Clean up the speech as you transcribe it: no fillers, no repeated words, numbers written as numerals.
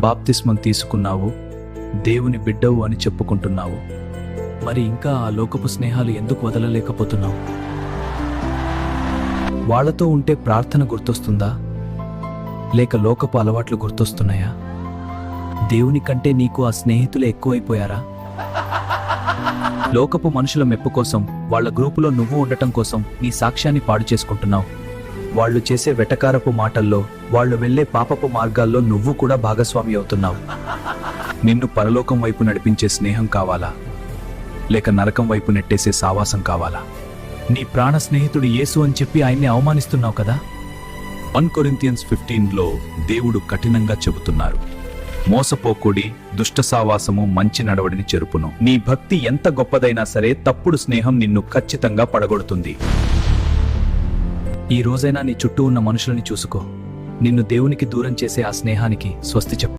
బాప్తిస్మం తీసుకున్నావు, దేవుని బిడ్డవు అని చెప్పుకుంటున్నావు. మరి ఇంకా ఆ లోకపు స్నేహాలు ఎందుకు వదలలేకపోతున్నావు? వాళ్లతో ఉంటే ప్రార్థన గుర్తొస్తుందా, లేక లోకపు అలవాట్లు గుర్తొస్తున్నాయా? దేవుని కంటే నీకు ఆ స్నేహితులే ఎక్కువైపోయారా? లోకపు మనుషుల మెప్పు కోసం, వాళ్ల గ్రూపులో నువ్వు ఉండటం కోసం నీ సాక్ష్యాన్ని పాడు చేసుకుంటున్నావు. వాళ్ళు చేసే వెటకారపు మాటల్లో, వాళ్ళు వెళ్లే పాపపు మార్గాల్లో నువ్వు కూడా భాగస్వామి అవుతున్నావు. నిన్ను పరలోకం వైపు నడిపించే స్నేహం కావాలా, లేక నరకం వైపు నెట్టేసే సావాసం కావాలా? నీ ప్రాణ స్నేహితుడు యేసు అని చెప్పి ఆయన్ని అవమానిస్తున్నావు కదా. 1 Corinthians 15లో దేవుడు కఠినంగా చెబుతున్నారు, మోసపోకుడి, దుష్ట సావాసము మంచి నడవడిని చెరుపును. నీ భక్తి ఎంత గొప్పదైనా సరే తప్పుడు స్నేహం నిన్ను ఖచ్చితంగా పడగొడుతుంది. ఈ రోజైనా నీ చుట్టూ ఉన్న మనుషులని చూసుకో. నిన్ను దేవునికి దూరం చేసే ఆ స్నేహానికి స్వస్తి చెప్పు.